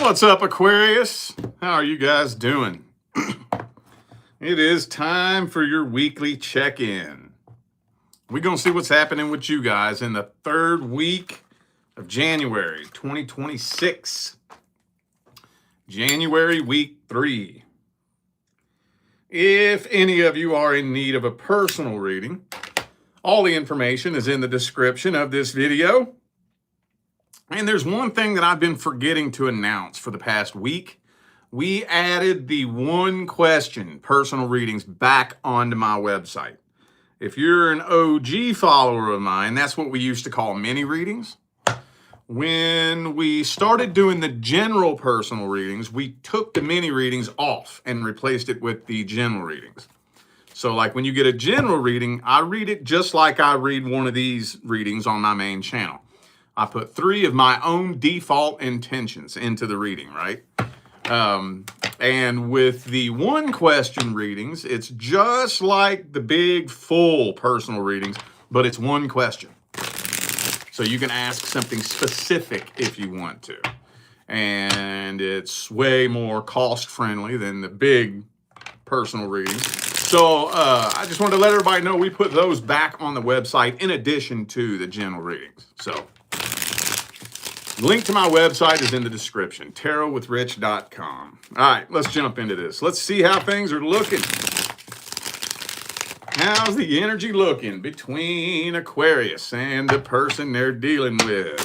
What's up, Aquarius? How are you guys doing? It is time for your weekly check-in. We're going to see what's happening with you guys in the third week of January 2026. January week 3. If any of you are in need of a personal reading, all the information is in the description of this video. And there's one thing that I've been forgetting to announce for the past week. We added the one question personal readings back onto my website. If you're an OG follower of mine, that's what we used to call mini readings. When we started doing the general personal readings, we took the mini readings off and replaced it with the general readings. So like when you get a general reading, I read it just like I read one of these readings on my main channel. I put 3 of my own default intentions into the reading, right? And with the one question readings, it's just like the big full personal readings, but it's one question. So you can ask something specific if you want to. And it's way more cost friendly than the big personal readings. So I just wanted to let everybody know we put those back on the website in addition to the general readings. So link to my website is in the description, tarotwithrich.com. All right, let's jump into this. Let's see how things are looking. How's the energy looking between Aquarius and the person they're dealing with?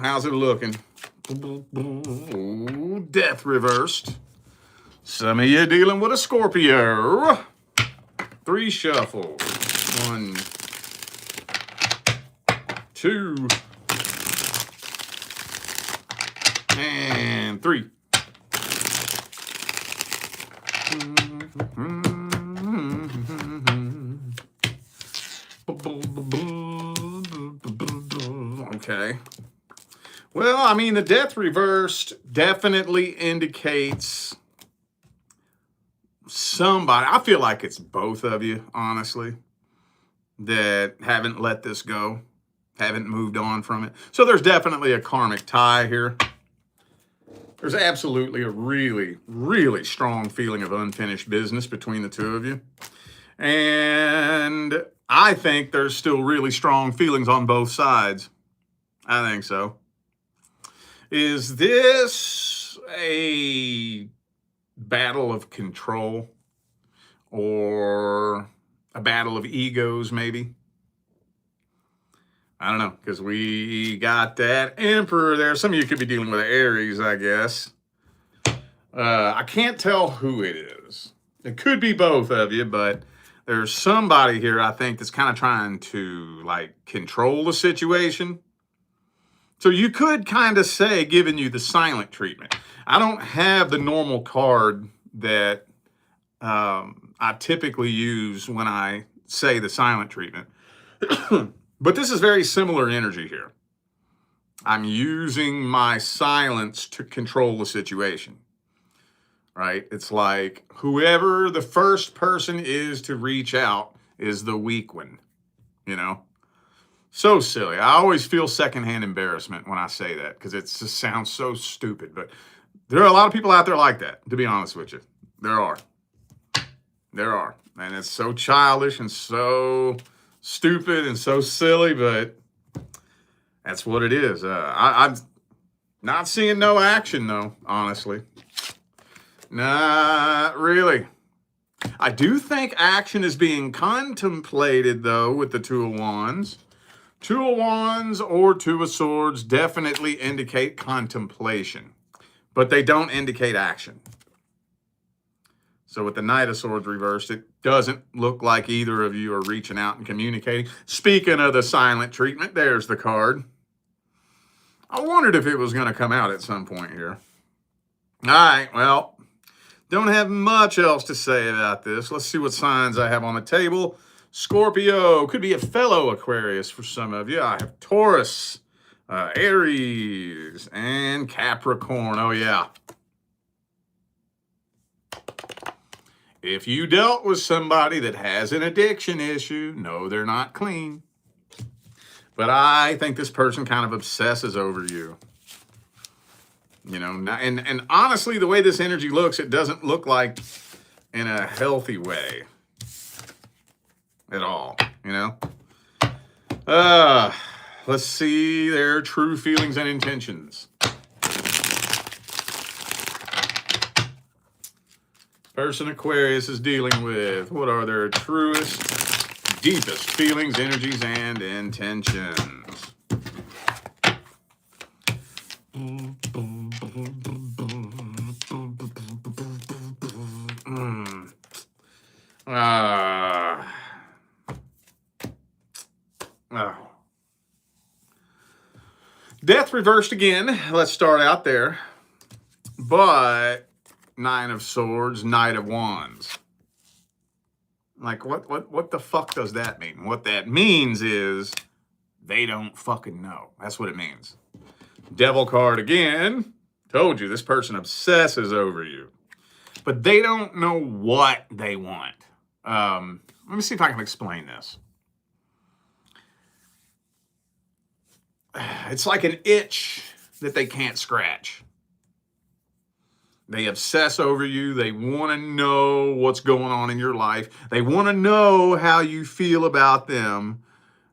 How's it looking? Death reversed. Some of you dealing with a Scorpio. 3 shuffles. 1, 2, and 3. Okay. Well, I mean, the death reversed definitely indicates somebody. I feel like it's both of you, honestly, that haven't let this go. Haven't moved on from it. So there's definitely a karmic tie here. There's absolutely a really, really strong feeling of unfinished business between the two of you. And I think there's still really strong feelings on both sides. I think so. Is this a battle of control or a battle of egos, maybe? I don't know, because we got that Emperor there. Some of you could be dealing with Aries, I guess. I can't tell who it is. It could be both of you, but there's somebody here, I think, that's kind of trying to, like, control the situation. So you could kind of say, giving you the silent treatment. I don't have the normal card that I typically use when I say the silent treatment. But this is very similar energy here. I'm using my silence to control the situation, right? It's like whoever the first person is to reach out is the weak one, you know? So silly. I always feel secondhand embarrassment when I say that because it just sounds so stupid. But there are a lot of people out there like that, to be honest with you. There are. And it's so childish and so stupid and so silly, but that's what it is. I'm not seeing no action, though, honestly. Not really. I do think action is being contemplated, though, with the 2 of Wands. 2 of Wands or 2 of Swords definitely indicate contemplation, but they don't indicate action. So with the Knight of Swords reversed, it doesn't look like either of you are reaching out and communicating. Speaking of the silent treatment, there's the card. I wondered if it was going to come out at some point here. All right, well, don't have much else to say about this. Let's see what signs I have on the table. Scorpio, could be a fellow Aquarius for some of you. I have Taurus, Aries, and Capricorn. Oh, yeah. If you dealt with somebody that has an addiction issue, no, they're not clean. But I think this person kind of obsesses over you. You know, and honestly, the way this energy looks, it doesn't look like in a healthy way at all, you know? Let's see their true feelings and intentions. Person Aquarius is dealing with, what are their truest, deepest feelings, energies, and intentions? Death reversed again. Let's start out there. But Nine of Swords, Knight of Wands. Like, what the fuck does that mean? What that means is they don't fucking know. That's what it means. Devil card again. Told you, this person obsesses over you. But they don't know what they want. Let me see if I can explain this. It's like an itch that they can't scratch. They obsess over you. They want to know what's going on in your life. They want to know how you feel about them.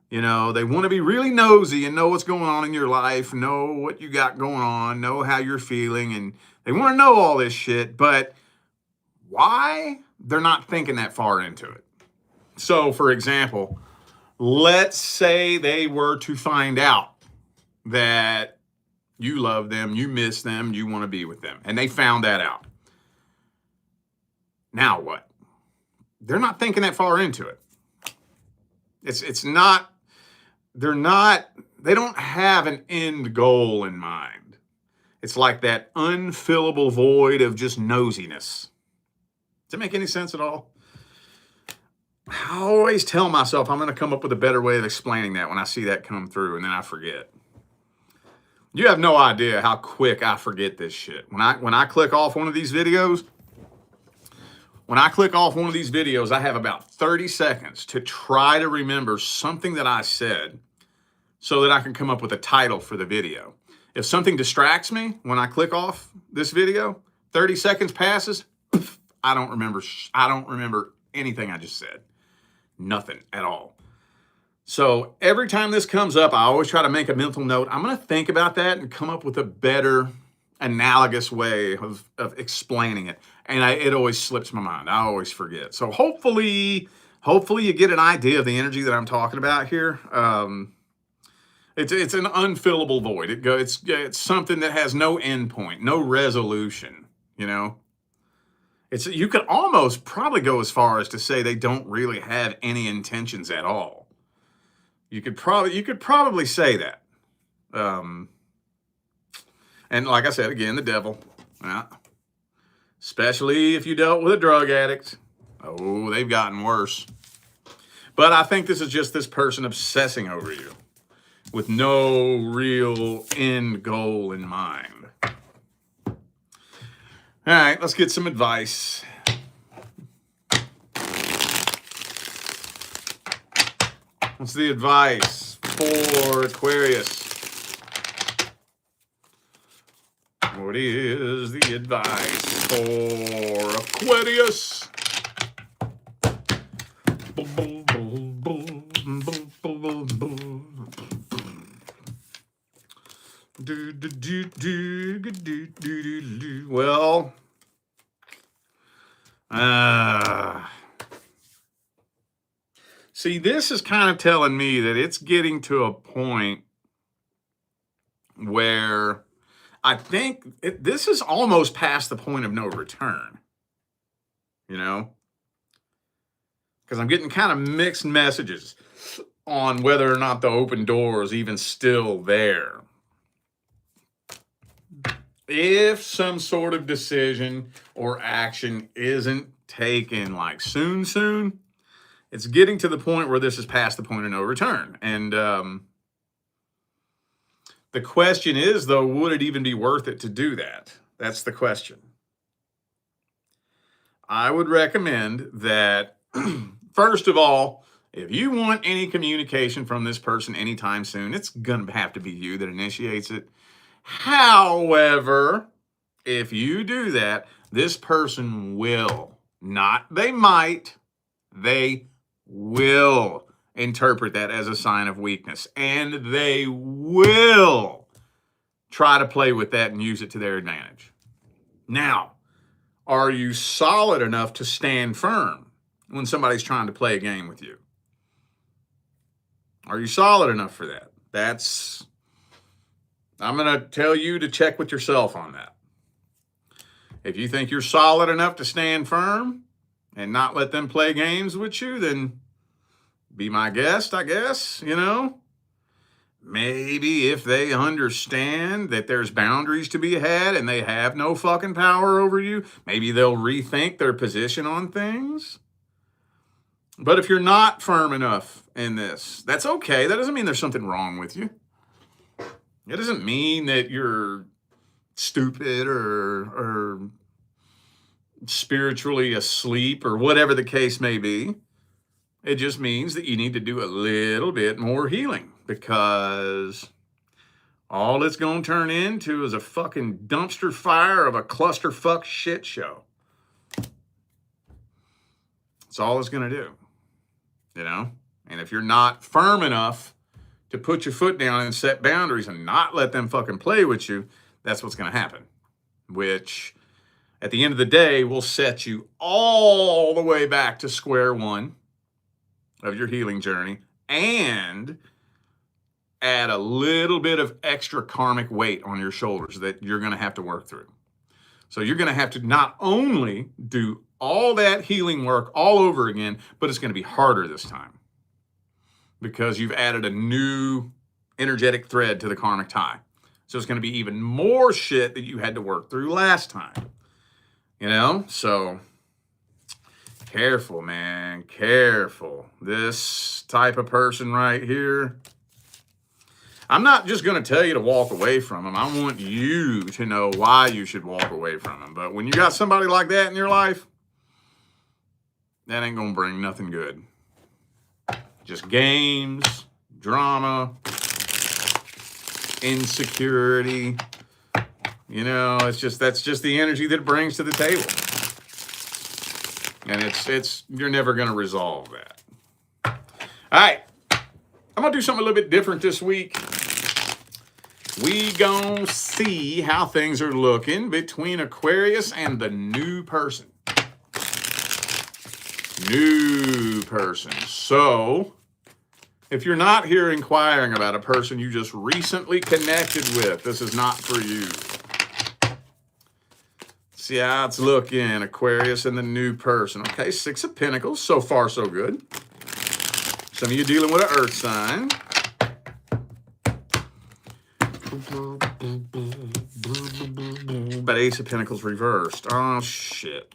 You know, they want to be really nosy and know what's going on in your life, know what you got going on, know how you're feeling, and they want to know all this shit, but why? They're not thinking that far into it. So, for example, let's say they were to find out that you love them, you miss them, you want to be with them, and they found that out. Now what? They're not thinking that far into it. They don't have an end goal in mind. It's like that unfillable void of just nosiness. Does that make any sense at all? I always tell myself I'm going to come up with a better way of explaining that when I see that come through, and then I forget. You have no idea how quick I forget this shit. When I click off one of these videos, I have about 30 seconds to try to remember something that I said so that I can come up with a title for the video. If something distracts me when I click off this video, 30 seconds passes, I don't remember anything I just said. Nothing at all. So every time this comes up, I always try to make a mental note. I'm going to think about that and come up with a better analogous way of explaining it. And it always slips my mind. I always forget. So hopefully you get an idea of the energy that I'm talking about here. It's an unfillable void. It's something that has no end point, no resolution, you know? You could almost probably go as far as to say they don't really have any intentions at all. You could probably say that. And like I said, again, the devil. Especially if you dealt with a drug addict. Oh, they've gotten worse. But I think this is just this person obsessing over you with no real end goal in mind. All right, let's get some advice. What's the advice for Aquarius? What is the advice for Aquarius? Well, see, this is kind of telling me that it's getting to a point where I think this is almost past the point of no return, you know? Because I'm getting kind of mixed messages on whether or not the open door is even still there. If some sort of decision or action isn't taken like soon, it's getting to the point where this is past the point of no return. And the question is, though, would it even be worth it to do that? That's the question. I would recommend that, first of all, If you want any communication from this person anytime soon, it's going to have to be you that initiates it. However, if you do that, this person will, not they might, they will interpret that as a sign of weakness. And they will try to play with that and use it to their advantage. Now, are you solid enough to stand firm when somebody's trying to play a game with you? Are you solid enough for that? I'm going to tell you to check with yourself on that. If you think you're solid enough to stand firm and not let them play games with you, then be my guest, I guess, you know. Maybe if they understand that there's boundaries to be had and they have no fucking power over you, maybe they'll rethink their position on things. But if you're not firm enough in this, that's okay. That doesn't mean there's something wrong with you. It doesn't mean that you're stupid or spiritually asleep or whatever the case may be. It just means that you need to do a little bit more healing, because all it's going to turn into is a fucking dumpster fire of a clusterfuck shit show. That's all it's going to do, you know? And if you're not firm enough to put your foot down and set boundaries and not let them fucking play with you, that's what's going to happen, which at the end of the day will set you all the way back to square one of your healing journey and add a little bit of extra karmic weight on your shoulders that you're going to have to work through. So you're going to have to not only do all that healing work all over again, but it's going to be harder this time because you've added a new energetic thread to the karmic tie. So it's going to be even more shit that you had to work through last time. You know? So careful, man. Careful. This type of person right here, I'm not just going to tell you to walk away from them. I want you to know why you should walk away from them. But when you got somebody like that in your life, that ain't going to bring nothing good. Just games, drama, insecurity. You know, that's just the energy that it brings to the table. And you're never going to resolve that. All right. I'm going to do something a little bit different this week. We gonna see how things are looking between Aquarius and the new person. New person. So, if you're not here inquiring about a person you just recently connected with, this is not for you. See how it's looking, Aquarius and the new person. Okay, 6 of Pentacles. So far, so good. Some of you dealing with an earth sign. But Ace of Pentacles reversed. Oh, shit.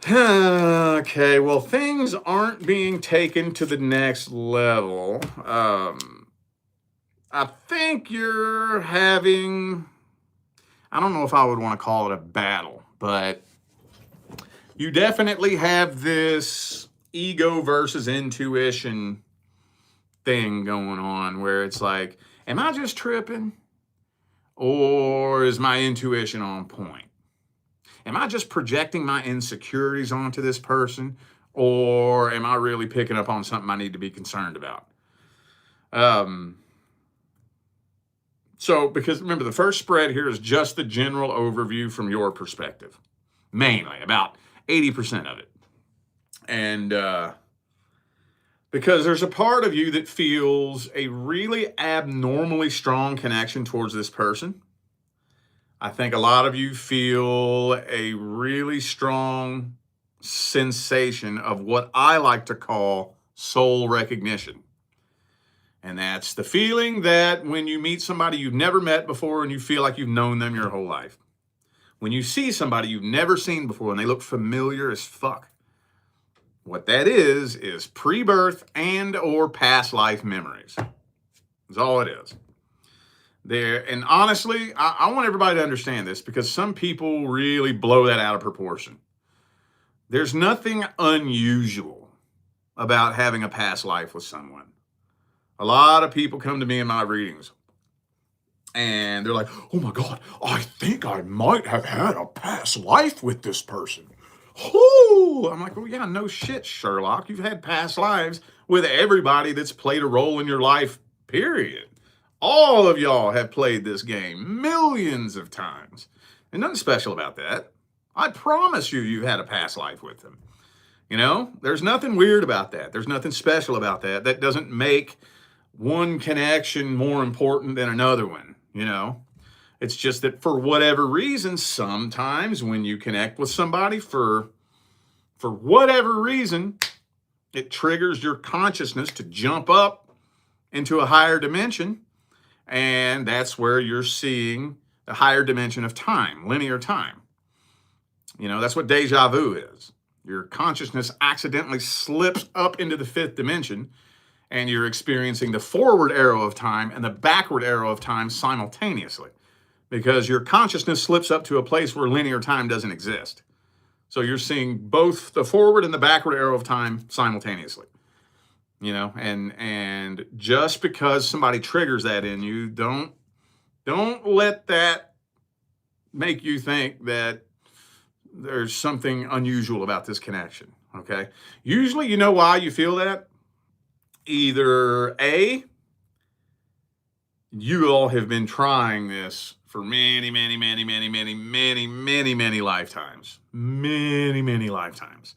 Okay, well, things aren't being taken to the next level. I think you're having, I don't know if I would want to call it a battle, but you definitely have this ego versus intuition thing going on where it's like, am I just tripping? Or is my intuition on point? Am I just projecting my insecurities onto this person? Or am I really picking up on something I need to be concerned about? So, because remember, the first spread here is just the general overview from your perspective. Mainly, about 80% of it. And because there's a part of you that feels a really abnormally strong connection towards this person. I think a lot of you feel a really strong sensation of what I like to call soul recognition. And that's the feeling that when you meet somebody you've never met before and you feel like you've known them your whole life. When you see somebody you've never seen before and they look familiar as fuck. What that is pre-birth and or past life memories. That's all it is. And honestly, I want everybody to understand this because some people really blow that out of proportion. There's nothing unusual about having a past life with someone. A lot of people come to me in my readings and they're like, oh my God, I think I might have had a past life with this person. Oh, I'm like, well, yeah, no shit, Sherlock. You've had past lives with everybody that's played a role in your life, period. All of y'all have played this game millions of times. And nothing special about that. I promise you, you've had a past life with them. You know, there's nothing weird about that. There's nothing special about that. That doesn't make one connection more important than another one, you know. It's just that for whatever reason, sometimes when you connect with somebody for whatever reason, it triggers your consciousness to jump up into a higher dimension. And that's where you're seeing the higher dimension of time, linear time. You know, that's what deja vu is. Your consciousness accidentally slips up into the fifth dimension and you're experiencing the forward arrow of time and the backward arrow of time simultaneously because your consciousness slips up to a place where linear time doesn't exist. So you're seeing both the forward and the backward arrow of time simultaneously. You know, and just because somebody triggers that in you, don't let that make you think that there's something unusual about this connection, okay? Usually, you know why you feel that? Either A, you all have been trying this for many lifetimes. Many lifetimes.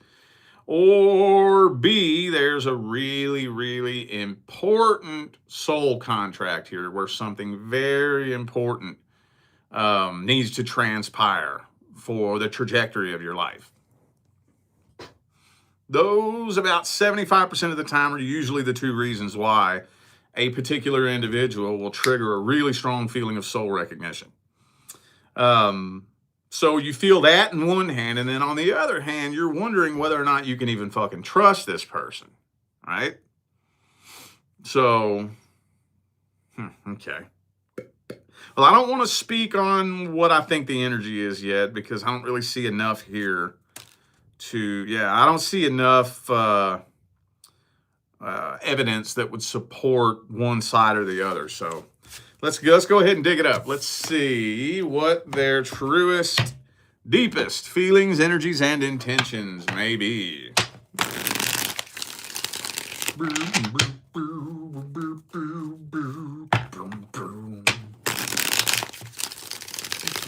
Or B, there's a really important soul contract here where something very important needs to transpire for the trajectory of your life. Those about 75% of the time are usually the two reasons why a particular individual will trigger a really strong feeling of soul recognition. So you feel that in one hand, and then on the other hand, you're wondering whether or not you can even fucking trust this person, right? So, okay. Well, I don't want to speak on what I think the energy is yet because I don't really see enough here I don't see enough evidence that would support one side or the other. So let's go ahead and dig it up. Let's see what their truest, deepest feelings, energies, and intentions may be.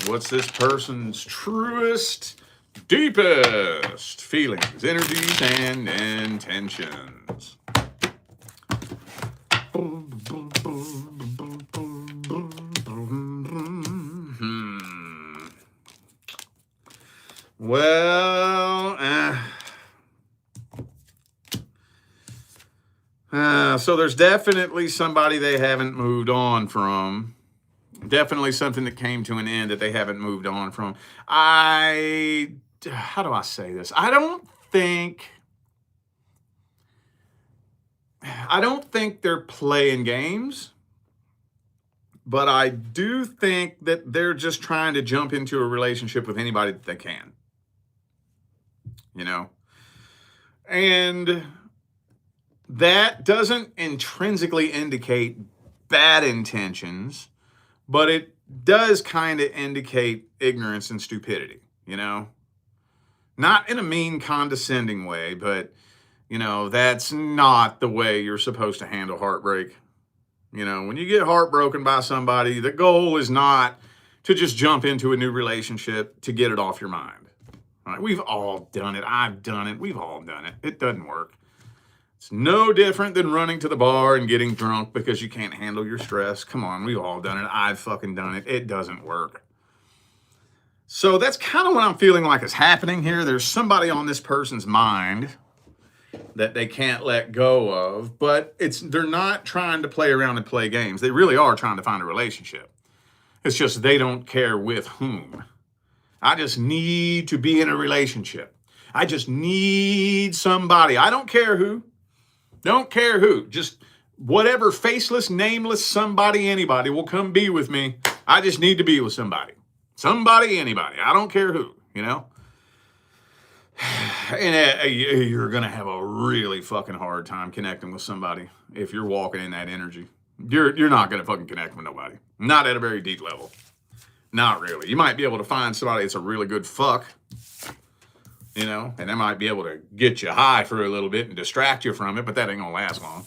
What's this person's truest, deepest feelings, energies, and intentions? Well, so there's definitely somebody they haven't moved on from. Definitely something that came to an end that they haven't moved on from. How do I say this? I don't think they're playing games, but I do think that they're just trying to jump into a relationship with anybody that they can. You know? And that doesn't intrinsically indicate bad intentions, but it does kind of indicate ignorance and stupidity, you know? Not in a mean, condescending way, but, you know, that's not the way you're supposed to handle heartbreak. You know, when you get heartbroken by somebody, the goal is not to just jump into a new relationship to get it off your mind. Right? We've all done it. I've done it. We've all done it. It doesn't work. It's no different than running to the bar and getting drunk because you can't handle your stress. Come on, we've all done it. I've fucking done it. It doesn't work. So that's kind of what I'm feeling like is happening here. There's somebody on this person's mind that they can't let go of, but they're not trying to play around and play games. They really are trying to find a relationship. It's just they don't care with whom. I just need to be in a relationship. I just need somebody. I don't care who. Don't care who. Just whatever faceless, nameless somebody, anybody will come be with me. I just need to be with somebody. Somebody, anybody. I don't care who, you know? And you're going to have a really fucking hard time connecting with somebody if you're walking in that energy. You're not going to fucking connect with nobody. Not at a very deep level. Not really. You might be able to find somebody that's a really good fuck, you know, and they might be able to get you high for a little bit and distract you from it, but that ain't going to last long.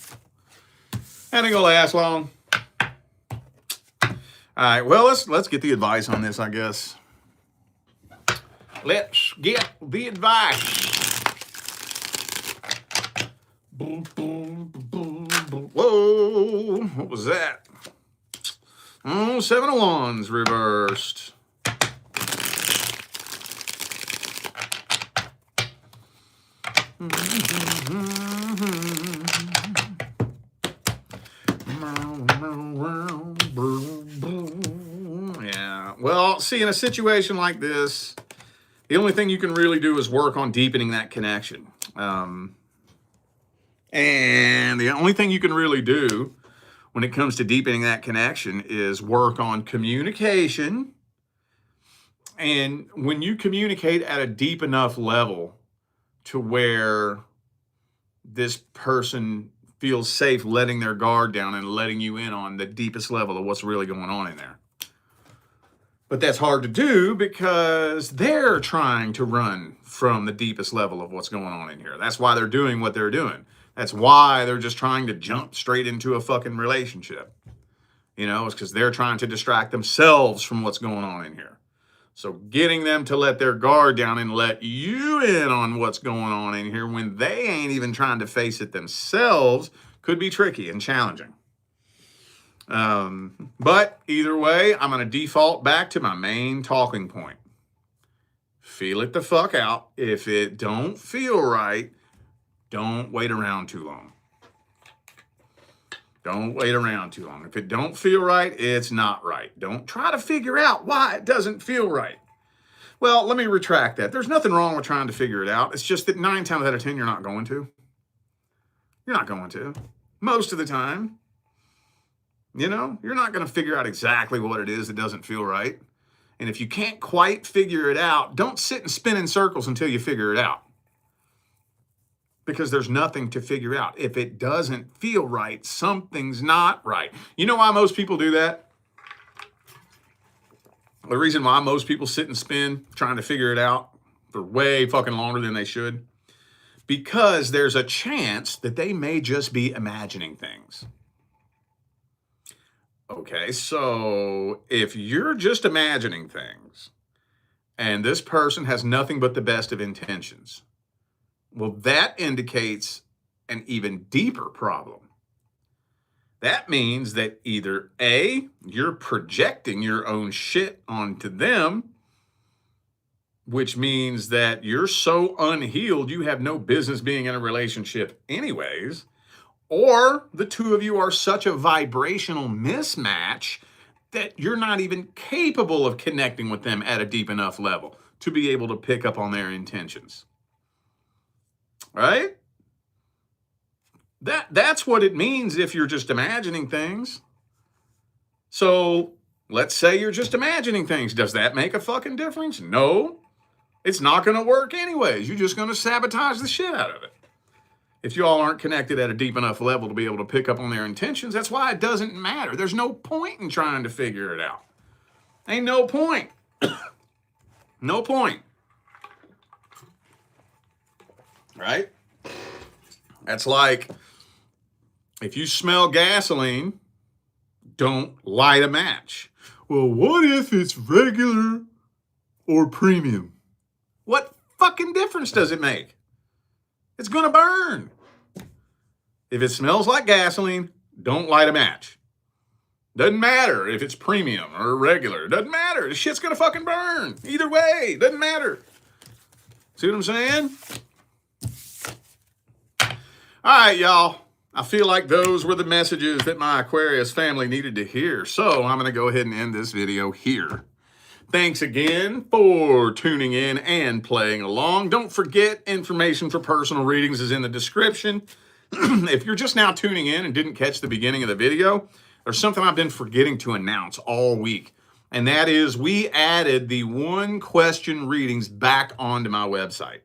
That ain't going to last long. All right, well, let's get the advice on this, I guess. Let's get the advice. Boom, boom, boom, boom. Whoa, what was that? Oh, 7 of Wands reversed. Yeah, well, see, in a situation like this, the only thing you can really do is work on deepening that connection. And the only thing you can really do when it comes to deepening that connection is work on communication. And when you communicate at a deep enough level to where this person feels safe letting their guard down and letting you in on the deepest level of what's really going on in there. But that's hard to do because they're trying to run from the deepest level of what's going on in here. That's why they're doing what they're doing. That's why they're just trying to jump straight into a fucking relationship. You know, it's because they're trying to distract themselves from what's going on in here. So getting them to let their guard down and let you in on what's going on in here when they ain't even trying to face it themselves could be tricky and challenging. But either way, I'm going to default back to my main talking point. Feel it the fuck out. If it don't feel right, don't wait around too long. Don't wait around too long. If it don't feel right, it's not right. Don't try to figure out why it doesn't feel right. Well, let me retract that. There's nothing wrong with trying to figure it out. It's just that 9 times out of 10, you're not going to. You're not going to. Most of the time. You know, you're not going to figure out exactly what it is that doesn't feel right. And if you can't quite figure it out, don't sit and spin in circles until you figure it out. Because there's nothing to figure out. If it doesn't feel right, something's not right. You know why most people do that? The reason why most people sit and spin trying to figure it out for way fucking longer than they should? Because there's a chance that they may just be imagining things. Okay, so if you're just imagining things and this person has nothing but the best of intentions, well, that indicates an even deeper problem. That means that either A, you're projecting your own shit onto them, which means that you're so unhealed you have no business being in a relationship anyways, or the two of you are such a vibrational mismatch that you're not even capable of connecting with them at a deep enough level to be able to pick up on their intentions. Right? That's what it means if you're just imagining things. So let's say you're just imagining things. Does that make a fucking difference? No. It's not going to work anyways. You're just going to sabotage the shit out of it. If you all aren't connected at a deep enough level to be able to pick up on their intentions, that's why it doesn't matter. There's no point in trying to figure it out. Ain't no point. No point. Right? That's like, if you smell gasoline, don't light a match. Well, what if it's regular or premium? What fucking difference does it make? It's going to burn. If it smells like gasoline, don't light a match. Doesn't matter if it's premium or regular. Doesn't matter. The shit's going to fucking burn. Either way, doesn't matter. See what I'm saying? All right, y'all. I feel like those were the messages that my Aquarius family needed to hear. So I'm going to go ahead and end this video here. Thanks again for tuning in and playing along. Don't forget, information for personal readings is in the description. If you're just now tuning in and didn't catch the beginning of the video, there's something I've been forgetting to announce all week. And that is we added the 1 question readings back onto my website.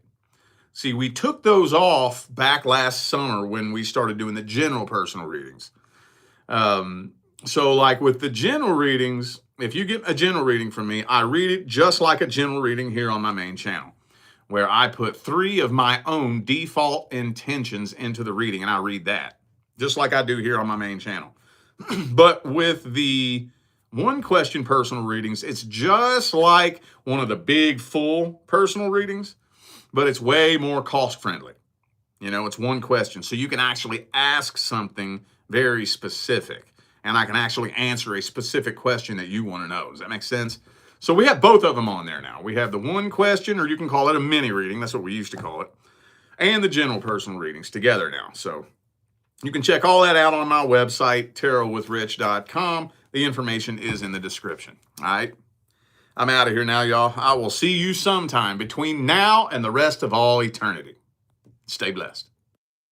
See, we took those off back last summer when we started doing the general personal readings. So like with the general readings, if you get a general reading from me, I read it just like a general reading here on my main channel, where I put 3 of my own default intentions into the reading, and I read that just like I do here on my main channel. But with the one question personal readings, it's just like one of the big full personal readings, but it's way more cost friendly. You know, it's one question. So you can actually ask something very specific, and I can actually answer a specific question that you want to know. Does that make sense? So we have both of them on there now. We have the one question, or you can call it a mini reading. That's what we used to call it. And the general personal readings together now. So you can check all that out on my website, tarotwithrich.com. The information is in the description. All right. I'm out of here now, y'all. I will see you sometime between now and the rest of all eternity. Stay blessed.